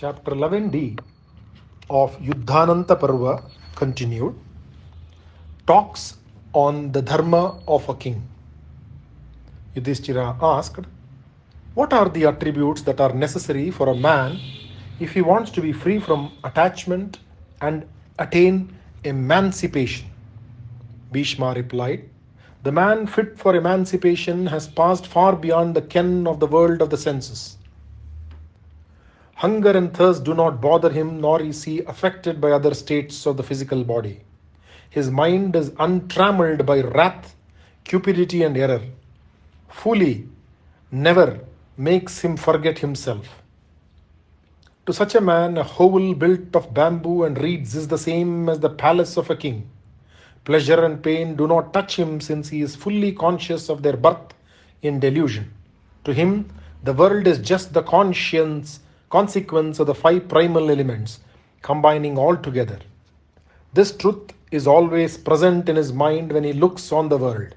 Chapter 11d of Yuddhananta Parva continued talks on the dharma of a king. Yudhishthira asked, what are the attributes that are necessary for a man if he wants to be free from attachment and attain emancipation? Bheeshma replied, the man fit for emancipation has passed far beyond the ken of the world of the senses. Hunger and thirst do not bother him, nor is he affected by other states of the physical body. His mind is untrammeled by wrath, cupidity, and error. Folly never makes him forget himself. To such a man, a hovel built of bamboo and reeds is the same as the palace of a king. Pleasure and pain do not touch him, since he is fully conscious of their birth in delusion. To him, the world is just the consequence of the five primal elements, combining all together. This truth is always present in his mind when he looks on the world.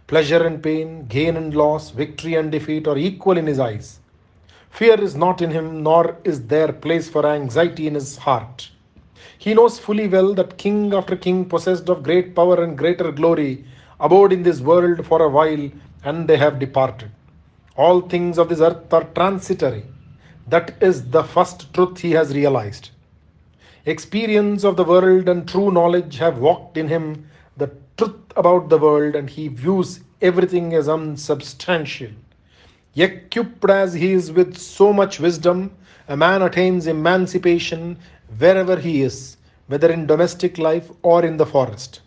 Pleasure and pain, gain and loss, victory and defeat are equal in his eyes. Fear is not in him, nor is there place for anxiety in his heart. He knows fully well that king after king, possessed of great power and greater glory, abode in this world for a while, and they have departed. All things of this earth are transitory. That is the first truth he has realized. Experience of the world and true knowledge have walked in him the truth about the world, and he views everything as unsubstantial. Equipped as he is with so much wisdom, a man attains emancipation wherever he is, whether in domestic life or in the forest.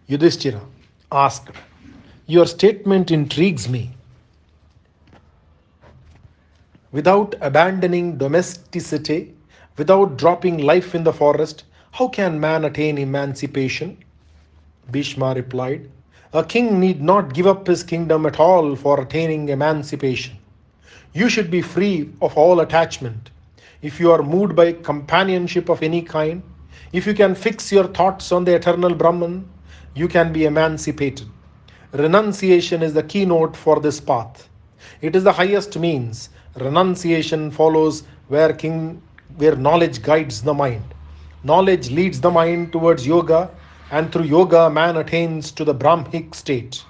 Yudhishthira asked, your statement intrigues me. Without abandoning domesticity, without dropping life in the forest, how can man attain emancipation? Bheeshma replied, a king need not give up his kingdom at all for attaining emancipation. You should be free of all attachment. If you are moved by companionship of any kind, if you can fix your thoughts on the eternal Brahman, you can be emancipated. Renunciation is the keynote for this path. It is the highest means. Renunciation follows where knowledge guides the mind. Knowledge leads the mind towards yoga, and through yoga man attains to the Brahmic state.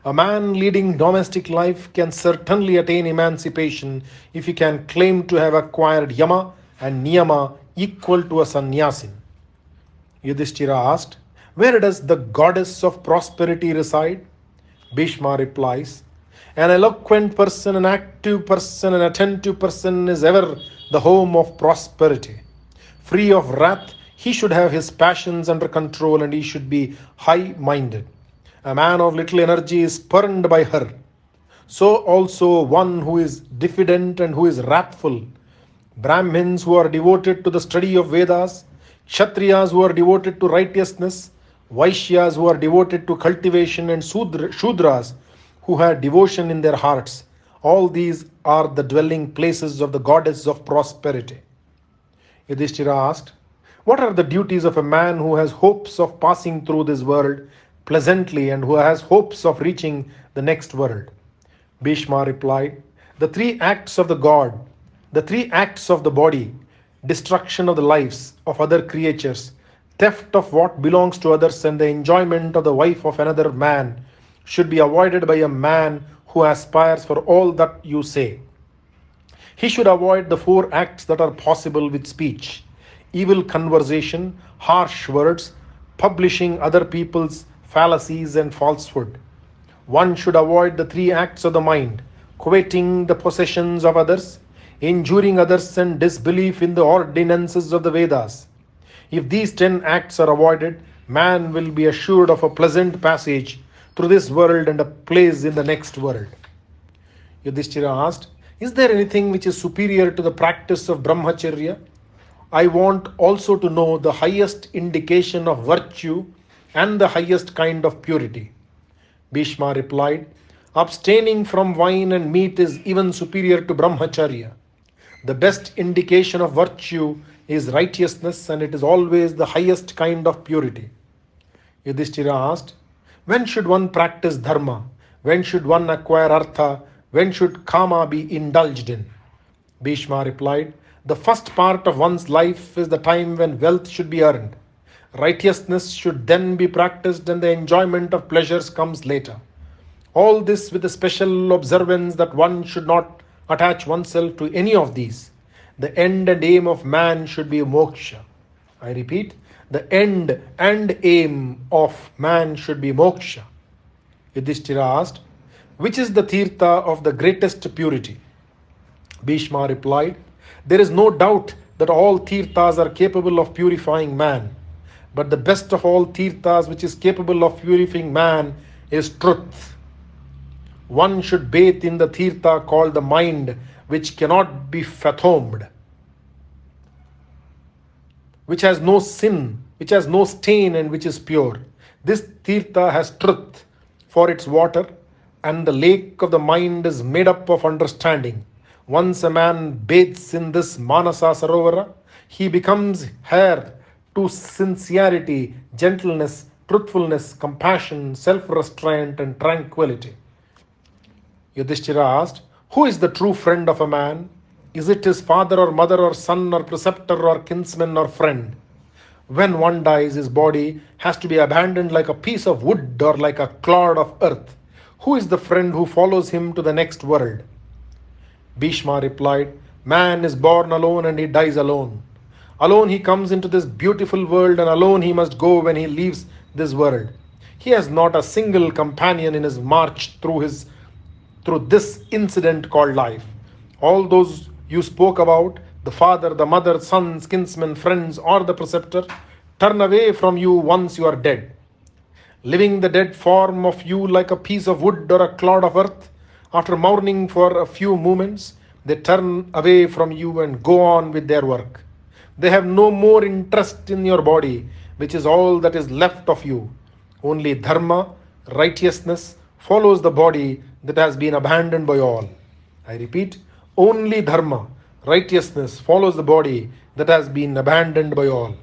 A man leading domestic life can certainly attain emancipation if he can claim to have acquired yama and niyama equal to a sannyasin. Yudhishthira asked, where does the goddess of prosperity reside? Bhishma replies, an eloquent person, an active person, an attentive person is ever the home of prosperity. Free of wrath, he should have his passions under control, and he should be high-minded. A man of little energy is spurned by her. So also one who is diffident and who is wrathful. Brahmins who are devoted to the study of Vedas, Kshatriyas who are devoted to righteousness, Vaishyas who are devoted to cultivation, and Shudras who have devotion in their hearts. All these are the dwelling places of the goddess of prosperity. Yudhishthira asked, what are the duties of a man who has hopes of passing through this world pleasantly and who has hopes of reaching the next world? Bhishma replied, the three acts of the god, the three acts of the body, destruction of the lives of other creatures, theft of what belongs to others, and the enjoyment of the wife of another man should be avoided by a man who aspires for all that you say. He should avoid the four acts that are possible with speech: evil conversation, harsh words, publishing other people's fallacies and falsehood. One should avoid the three acts of the mind: coveting the possessions of others, injuring others, and disbelief in the ordinances of the Vedas. If these 10 acts are avoided, man will be assured of a pleasant passage through this world and a place in the next world. Yudhishthira asked, is there anything which is superior to the practice of brahmacharya? I want also to know the highest indication of virtue and the highest kind of purity. Bhishma replied, abstaining from wine and meat is even superior to brahmacharya. The best indication of virtue is righteousness, and it is always the highest kind of purity. Yudhishthira asked, when should one practice dharma? When should one acquire artha? When should kama be indulged in? Bhishma replied, the first part of one's life is the time when wealth should be earned. Righteousness should then be practiced, and the enjoyment of pleasures comes later. All this with the special observance that one should not attach oneself to any of these. The end and aim of man should be moksha. I repeat, the end and aim of man should be moksha. Yudhishthira asked, which is the Tirtha of the greatest purity? Bhishma replied, there is no doubt that all Tirthas are capable of purifying man. But the best of all Tirthas which is capable of purifying man is truth. One should bathe in the Tirtha called the mind, which cannot be fathomed, which has no sin, which has no stain, and which is pure. This Tirtha has truth for its water, and the lake of the mind is made up of understanding. Once a man bathes in this Manasa Sarovara, he becomes heir to sincerity, gentleness, truthfulness, compassion, self-restraint, and tranquility. Yudhishthira asked, who is the true friend of a man? Is it his father or mother or son or preceptor or kinsman or friend? When one dies, his body has to be abandoned like a piece of wood or like a clod of earth. Who is the friend who follows him to the next world? Bhishma replied, man is born alone and he dies alone. Alone he comes into this beautiful world, and alone he must go when he leaves this world. He has not a single companion in his march through this incident called life. All those you spoke about, the father, the mother, sons, kinsmen, friends, or the preceptor, turn away from you once you are dead. Leaving the dead form of you like a piece of wood or a clod of earth, after mourning for a few moments, they turn away from you and go on with their work. They have no more interest in your body, which is all that is left of you. Only dharma, righteousness, follows the body that has been abandoned by all. I repeat, only dharma, righteousness, follows the body that has been abandoned by all.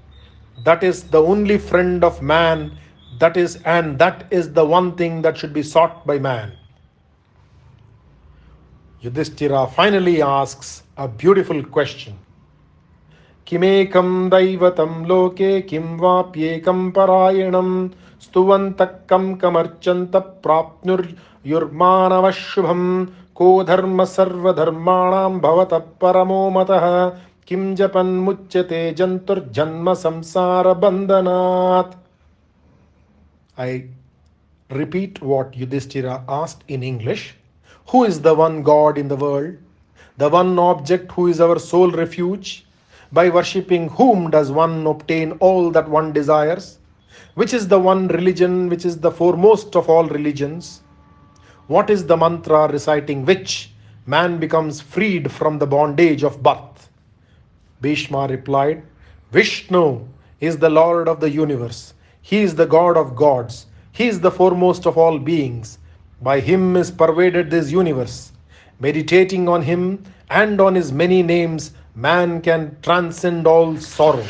That is the only friend of man, that is the one thing that should be sought by man. Yudhishthira finally asks a beautiful question. Kimekam daivatam loke kim vapyekam parayanam stuvantakam kamarchanta prapnur yurmanavashubham ko dharma sarva dharmanam bhavata paramo matah kim japan muchyate jantur janma samsara bandhanat. I repeat what Yudhishthira asked in English. Who is the one God in the world? The one object who is our sole refuge? By worshipping whom does one obtain all that one desires? Which is the one religion which is the foremost of all religions? What is the mantra reciting which man becomes freed from the bondage of birth? Bhishma replied, Vishnu is the Lord of the universe. He is the God of gods. He is the foremost of all beings. By him is pervaded this universe. Meditating on him and on his many names, man can transcend all sorrow.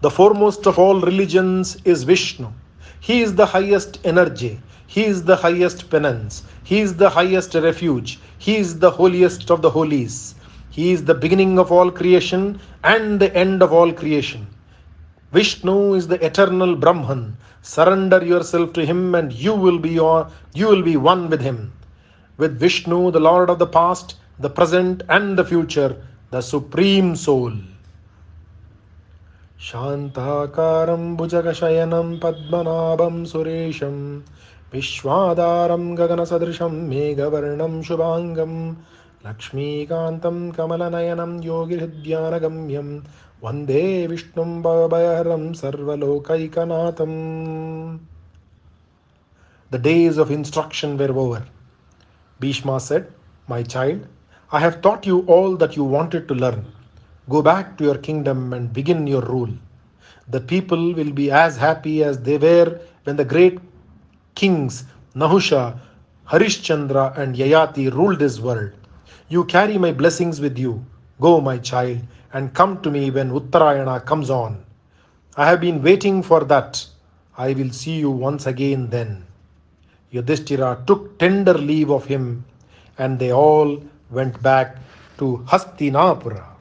The foremost of all religions is Vishnu. He is the highest energy. He is the highest penance. He is the highest refuge. He is the holiest of the holies. He is the beginning of all creation and the end of all creation. Vishnu is the eternal Brahman. Surrender yourself to him and you will be one with him. With Vishnu, the Lord of the past, the present and the future, the Supreme Soul. Shantakaram bhujagashayanam padmanabam suresham Vishwadaram gaganasadrisham meghavarnam shubhangam Lakshmikantam kamalanayanam yogihridyanagamyam Vande Vishnum bhavayaram sarvalokaikanatham. The days of instruction were over. Bhishma said, my child, I have taught you all that you wanted to learn. Go back to your kingdom and begin your rule. The people will be as happy as they were when the great kings Nahusha, Harishchandra and Yayati ruled this world. You carry my blessings with you. Go, my child, and come to me when Uttarayana comes on. I have been waiting for that. I will see you once again then. Yudhishthira took tender leave of him, and they all went back to Hastinapura.